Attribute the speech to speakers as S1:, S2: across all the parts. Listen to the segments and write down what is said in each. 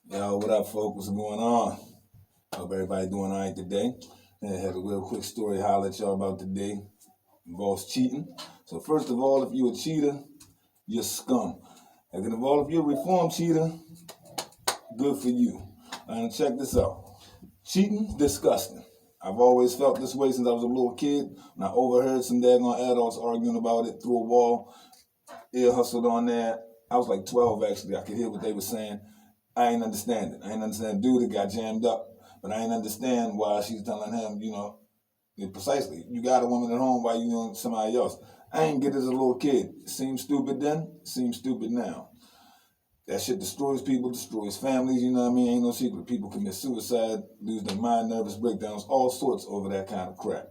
S1: Yo, what up, folks? What's going on? Hope everybody doing all right today. I had a real quick story to holler at y'all about today. Involves cheating. So first of all, if you're a cheater, you're scum. Second of all, if you're a reformed cheater, good for you. And check this out. Cheating, disgusting. I've always felt this way since I was a little kid. When I overheard some daggone adults arguing about it through a wall, ear hustled on there. I was like 12 actually. I could hear what they were saying. I ain't understand it. I ain't understand dude that got jammed up. But I ain't understand why she's telling him, precisely, you got a woman at home, why you doing somebody else? I ain't get it as a little kid. It seemed stupid then, seems stupid now. That shit destroys people, destroys families, you know what I mean? Ain't no secret. People commit suicide, lose their mind, nervous breakdowns, all sorts over that kind of crap.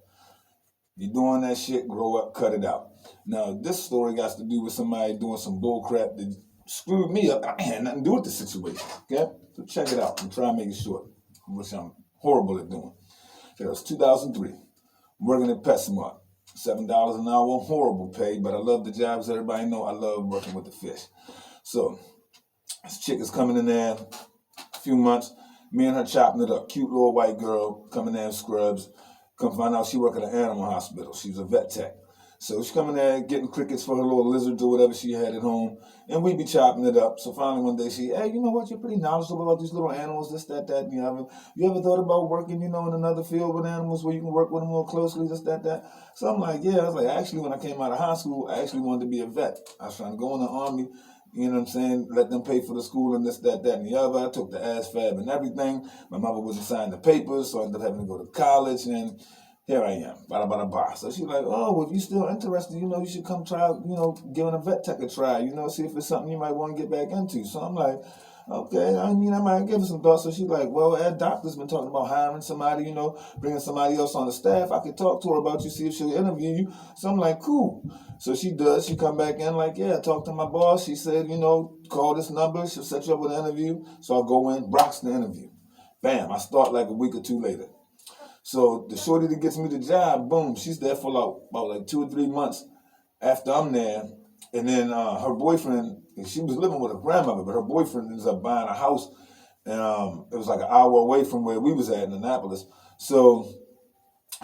S1: You doing that shit, grow up, cut it out. Now, this story got to do with somebody doing some bull crap that screwed me up. I had nothing to do with the situation, okay? So check it out and try and make it short, which I'm horrible at doing. So it was 2003. I'm working at PetSmart. $7 an hour, horrible pay, but I love the job. As everybody know, I love working with the fish. So this chick is coming in there a few months. Me and her chopping it up. Cute little white girl coming there in scrubs. Come find out she work at an animal hospital. She's a vet tech. So she's coming there getting crickets for her little lizards or whatever she had at home. And we be chopping it up. So finally one day hey, you know what? You're pretty knowledgeable about these little animals, this, that, and the other. You ever thought about working, in another field with animals where you can work with them more closely, this, that? So I'm like, yeah. I was like, actually, when I came out of high school, I actually wanted to be a vet. I was trying to go in the Army. You know what I'm saying? Let them pay for the school and this, that, and the other. I took the ASFAB and everything. My mother wouldn't sign the papers, so I ended up having to go to college. And here I am, bada bada ba. So she's like, oh, well, if you're still interested, you should come try, giving a vet tech a try, see if it's something you might want to get back into. So I'm like, okay, I might give it some thought. So she's like, well, Ed Doctor's been talking about hiring somebody, bringing somebody else on the staff. I could talk to her about you, see if she'll interview you. So I'm like, cool. So she does. She come back in like, yeah, talk to my boss. She said, call this number. She'll set you up with an interview. So I go in, Brock's the interview. Bam, I start like a week or two later. So the shorty that gets me the job, boom, she's there for about like 2 or 3 months after I'm there. And then her boyfriend, she was living with her grandmother, but her boyfriend ends up buying a house. And it was like an hour away from where we was at in Annapolis. So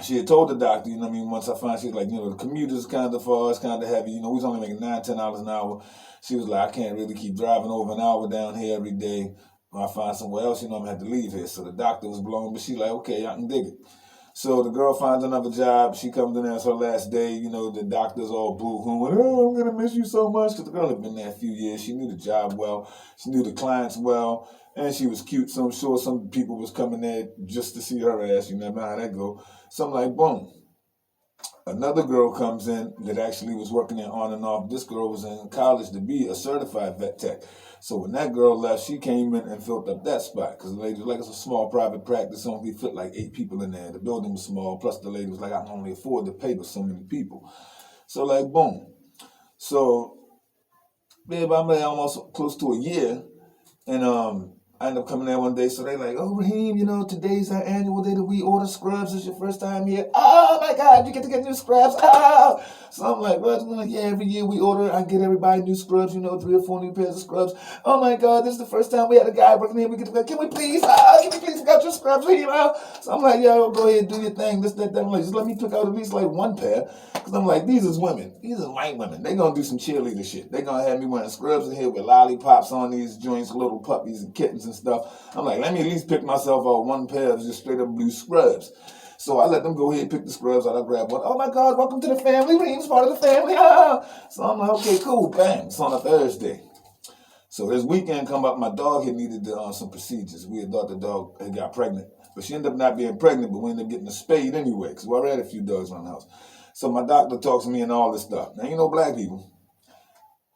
S1: she had told the doctor, once I found, she was like, the commute is kind of far, it's kind of heavy. We was only making $9, $10 an hour. She was like, I can't really keep driving over an hour down here every day. When I find somewhere else, I'm going to have to leave here. So the doctor was blown, but she like, okay, I can dig it. So the girl finds another job. She comes in there, it's her last day. The doctor's all boo-hooing. Oh, I'm going to miss you so much. Because the girl had been there a few years. She knew the job well. She knew the clients well. And she was cute. So I'm sure some people was coming there just to see her ass. You never know how that go. So I'm like, boom. Another girl comes in that actually was working there on and off. This girl was in college to be a certified vet tech. So when that girl left, she came in and filled up that spot. Because the lady was like, it's a small private practice, only fit like 8 people in there. The building was small, plus the lady was like, I can only afford to pay for so many people. So like, boom. So, babe, I'm there almost close to a year. And I ended up coming there one day, so they like, oh, Raheem, today's our annual day that we order scrubs. It's your first time here. Oh, my God, you get to get new scrubs. Oh. So I'm like, well, like, yeah, every year we order, I get everybody new scrubs, 3 or 4 new pairs of scrubs. Oh, my God, this is the first time we had a guy working here. Can we please, pick out your scrubs, Raheem? So I'm like, yo, go ahead, do your thing, this, that. I'm like, just let me pick out at least like 1 pair. Because I'm like, these is women. These is white women. They going to do some cheerleader shit. They going to have me wearing scrubs in here with lollipops on these joints, little puppies and kittens and stuff. I'm like, let me at least pick myself out 1 pair of just straight up blue scrubs. So I let them go ahead and pick the scrubs out. I grab one. Oh my God, welcome to the family. Raheem's part of the family. Ah. So I'm like, okay, cool. Bang. It's on a Thursday. So this weekend come up, my dog had needed some procedures. We had thought the dog had got pregnant. But she ended up not being pregnant, but we ended up getting a spade anyway, because we already had a few dogs around the house. So my doctor talks to me and all this stuff. Now, black people,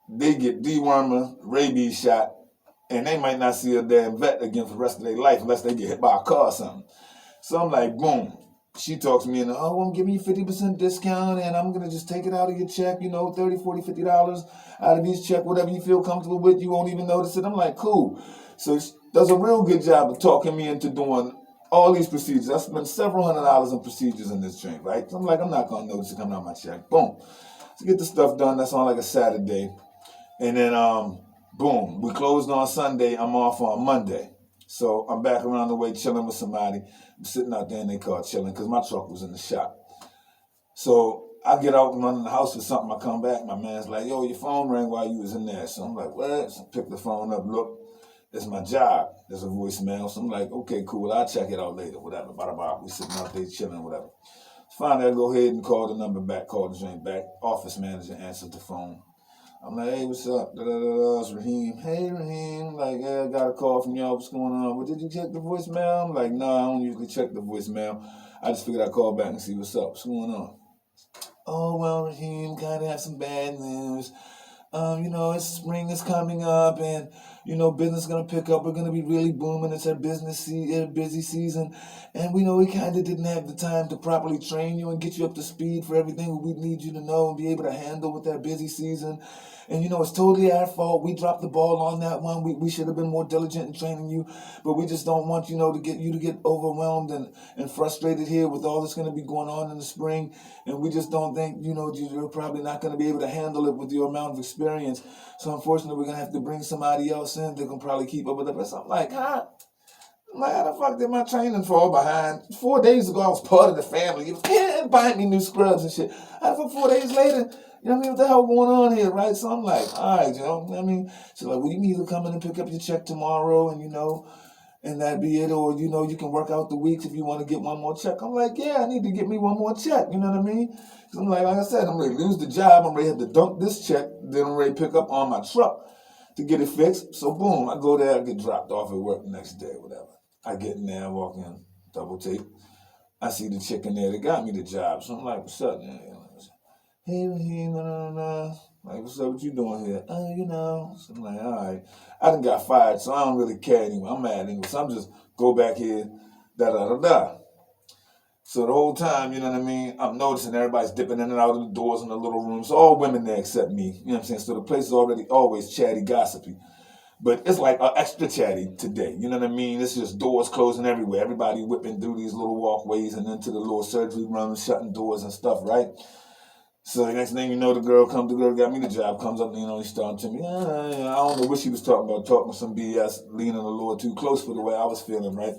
S1: they get dewormer, rabies shot, and they might not see a damn vet again for the rest of their life unless they get hit by a car or something. So I'm like, boom. She talks to me and, oh, I'm giving you 50% discount and I'm going to just take it out of your check, $30, $40, $50 out of each check, whatever you feel comfortable with. You won't even notice it. I'm like, cool. So she does a real good job of talking me into doing all these procedures. I spent several $100s on procedures in this joint, right? So I'm like, I'm not going to notice it coming out of my check. Boom. To get the stuff done, that's on like a Saturday. And then, boom, we closed on Sunday. I'm off on Monday. So I'm back around the way chilling with somebody. I'm sitting out there in their car chilling because my truck was in the shop. So I get out and run in the house for something. I come back. My man's like, yo, your phone rang while you was in there. So I'm like, what? So I pick the phone up, look. It's my job. There's a voicemail. So I'm like, okay, cool. I'll check it out later, whatever. Bada. We sitting out there chilling, whatever. Finally, I go ahead and call the number back, call the joint back. Office manager answers the phone. I'm like, hey, what's up? It's Raheem. Hey, Raheem. Like, yeah, I got a call from y'all. What's going on? Well, did you check the voicemail? I'm like, no, I don't usually check the voicemail. I just figured I'd call back and see what's up. What's going on? Oh, well, Raheem, kind of have some bad news. It's spring is coming up and, business is going to pick up. We're going to be really booming. It's our busy season. And we kind of didn't have the time to properly train you and get you up to speed for everything we need you to know and be able to handle with that busy season. And, it's totally our fault. We dropped the ball on that one. We should have been more diligent in training you. But we just don't want, to get overwhelmed and frustrated here with all that's going to be going on in the spring. And we just don't think, you're probably not going to be able to handle it with your amount of experience. So unfortunately, we're going to have to bring somebody else in that can probably keep up with it. But I'm like, huh? How the fuck did my training fall behind? 4 days ago, I was part of the family. You can't buy me new scrubs and shit. How the fuck 4 days later? What the hell going on here, right? So I'm like, all right, She's like, well, you can either come in and pick up your check tomorrow and that be it, or, you can work out the weeks if you want to get one more check. I'm like, yeah, I need to get me one more check, you know what I mean? Because I'm like I said, I'm ready to lose the job. I'm ready to have to dump this check, then I'm ready to pick up on my truck to get it fixed. So boom, I go there, I get dropped off at work the next day, whatever. I get in there, I walk in, double take. I see the chick in there that got me the job. So I'm like, what's up, man? Hey, like, what's up? What you doing here? So I'm like, all right. I done got fired, so I don't really care anymore. I'm mad anyway. So I'm just go back here, da-da-da-da. So the whole time, I'm noticing everybody's dipping in and out of the doors in the little rooms. So all women there except me. You know what I'm saying? So the place is already always chatty, gossipy. But it's like extra chatty today. You know what I mean? It's just doors closing everywhere. Everybody whipping through these little walkways and into the little surgery rooms, shutting doors and stuff, right? So the next thing you know, the girl got me the job, comes up, he's starting to me. I don't know what she was talking about, talking some BS, leaning a little too close for the way I was feeling, right?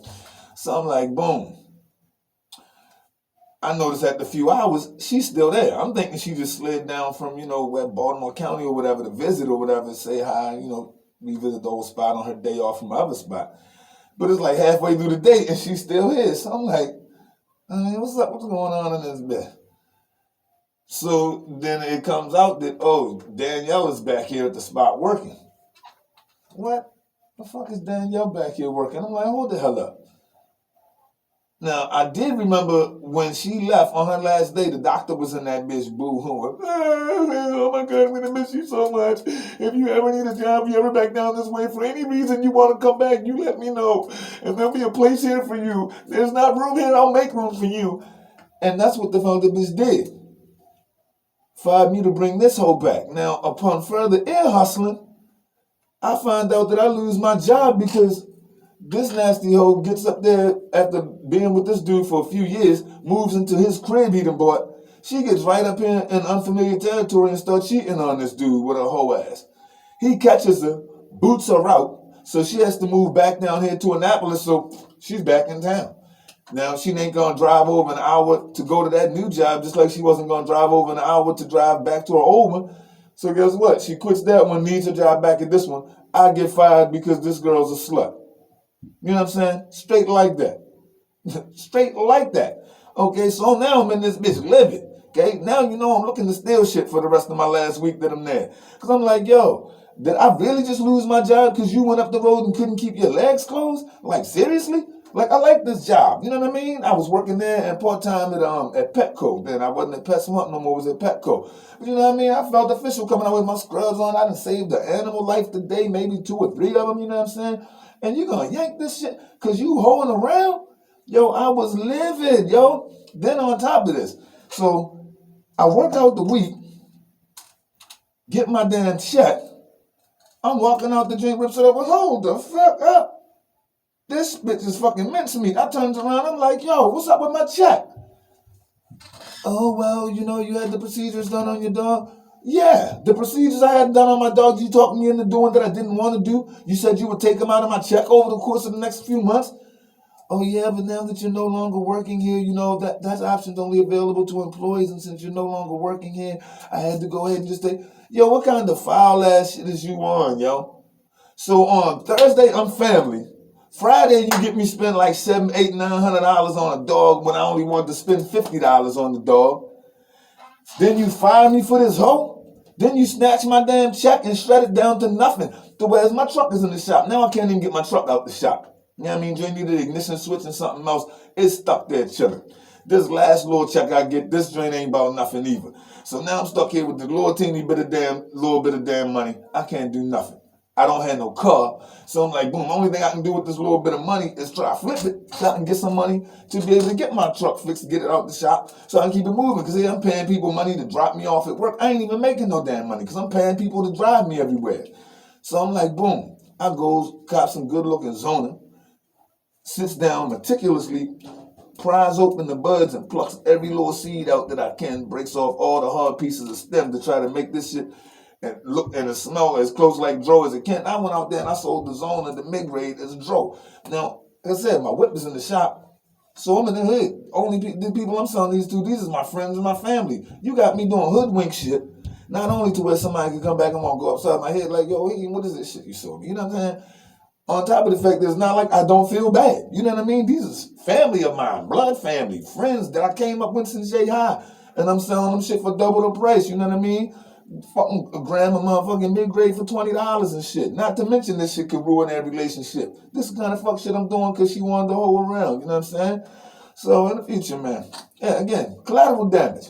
S1: So I'm like, boom. I noticed after a few hours, she's still there. I'm thinking she just slid down from, where Baltimore County or whatever to visit or whatever, say hi, revisit the old spot on her day off from the other spot. But it's like halfway through the day and she's still here. So I'm like, what's up? What's going on in this bed? So then it comes out that, Danielle is back here at the spot working. What? The fuck is Danielle back here working? I'm like, hold the hell up. Now, I did remember when she left on her last day, the doctor was in that bitch boo-hooing. Oh my God, I'm going to miss you so much. If you ever need a job, you ever back down this way, for any reason you want to come back, you let me know. And there'll be a place here for you. There's not room here, I'll make room for you. And that's what the fuck the bitch did. Fired me to bring this hoe back. Now, upon further ear hustling, I find out that I lose my job because this nasty hoe gets up there after being with this dude for a few years, moves into his crib he done bought. She gets right up in unfamiliar territory and starts cheating on this dude with her hoe ass. He catches her, boots her out, so she has to move back down here to Annapolis, so she's back in town. Now, she ain't going to drive over an hour to go to that new job, just like she wasn't going to drive over an hour to drive back to her old one. So guess what? She quits that one, needs her job back at this one. I get fired because this girl's a slut. You know what I'm saying? Straight like that. Straight like that. Okay, so now I'm in this bitch living. Okay, now I'm looking to steal shit for the rest of my last week that I'm there. Because I'm like, yo, did I really just lose my job because you went up the road and couldn't keep your legs closed? Like, seriously? Like, I like this job. You know what I mean? I was working there and part-time at Petco. Then I wasn't at PetSmart no more, I was at Petco. But you know what I mean? I felt official coming out with my scrubs on. I done saved the animal life today, maybe 2 or 3 of them, you know what I'm saying? And you gonna yank this shit because you hoeing around? Yo, I was livid, yo. Then on top of this. So I work out the week, get my damn check. I'm walking out the drink, rips it over. Hold the fuck up. This bitch is fucking mincemeat. I turns around, I'm like, yo, what's up with my check? Oh, well, you had the procedures done on your dog. Yeah, the procedures I had done on my dog, you talked me into doing that I didn't want to do. You said you would take them out of my check over the course of the next few months. Oh yeah, but now that you're no longer working here, that option's only available to employees. And since you're no longer working here, I had to go ahead and just say, yo, what kind of foul ass shit is you on, yo? So on Thursday, I'm family. Friday, you get me spend like $700, $800, $900 on a dog when I only wanted to spend $50 on the dog. Then you fire me for this hoe. Then you snatch my damn check and shred it down to nothing. Whereas my truck is in the shop. Now I can't even get my truck out the shop. You know what I mean? You need the ignition switch and something else. It's stuck there chilling. This last little check I get, this joint ain't about nothing either. So now I'm stuck here with the little bit of damn money. I can't do nothing. I don't have no car. So I'm like, boom, the only thing I can do with this little bit of money is try to flip it so I can get some money to be able to get my truck fixed, get it out the shop so I can keep it moving. Because I'm paying people money to drop me off at work. I ain't even making no damn money because I'm paying people to drive me everywhere. So I'm like, boom, I go cop some good looking zoner, sits down meticulously, pries open the buds and plucks every little seed out that I can, breaks off all the hard pieces of stem to try to make this shit and look and smell as close like dro as it can. I went out there and I sold the zone of the mid-grade as dro. Now, like I said, my whip is in the shop, so I'm in the hood. Only the people I'm selling these to, these is my friends and my family. You got me doing hoodwink shit, not only to where somebody can come back and want to go upside my head like, yo, hey, what is this shit you sold me? You know what I'm saying? On top of the fact that it's not like I don't feel bad. You know what I mean? These is family of mine, blood family, friends that I came up with since J High. And I'm selling them shit for double the price, you know what I mean? Fucking a gram of motherfucking mid-grade for $20 and shit. Not to mention this shit could ruin that relationship. This is the kind of fuck shit I'm doing because she wanted to hold around, you know what I'm saying? So in the future, man, yeah, again, collateral damage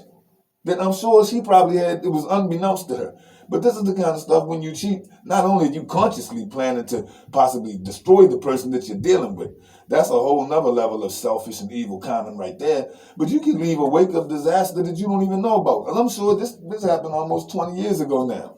S1: that I'm sure she probably had, it was unbeknownst to her. But this is the kind of stuff when you cheat, not only are you consciously planning to possibly destroy the person that you're dealing with, that's a whole nother level of selfish and evil comment right there, but you can leave a wake of disaster that you don't even know about. And I'm sure this happened almost 20 years ago now.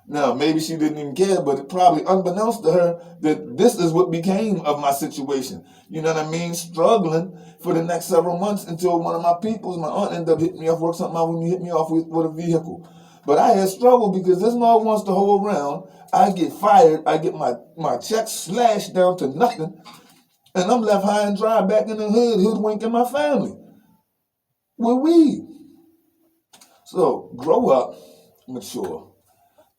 S1: Now, maybe she didn't even care, but it probably unbeknownst to her that this is what became of my situation. You know what I mean? Struggling for the next several months until one of my peoples, my aunt, ended up hitting me off, work something out when you hit me off with a vehicle. But I had struggled because this mother wants to hold around. I get fired. I get my check slashed down to nothing. And I'm left high and dry back in the hood, hoodwinking my family with weed. So grow up, mature.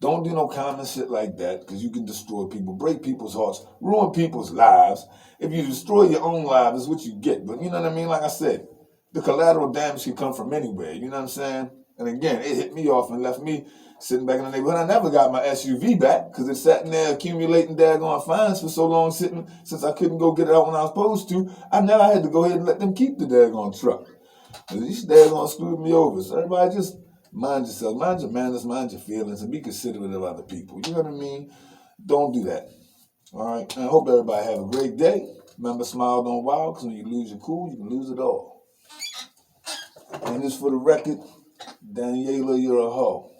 S1: Don't do no common shit like that because you can destroy people, break people's hearts, ruin people's lives. If you destroy your own life, it's what you get. But you know what I mean? Like I said, the collateral damage can come from anywhere. You know what I'm saying? And again, it hit me off and left me sitting back in the neighborhood. I never got my SUV back because it sat in there accumulating daggone fines for so long sitting since I couldn't go get it out when I was supposed to. I had to go ahead and let them keep the daggone truck. These daggone screwed me over. So everybody just mind yourself, mind your manners, mind your feelings, and be considerate of other people. You know what I mean? Don't do that. All right? And I hope everybody have a great day. Remember, smile, don't wow, because when you lose your cool, you can lose it all. And just for the record, Daniela, you're a hoe.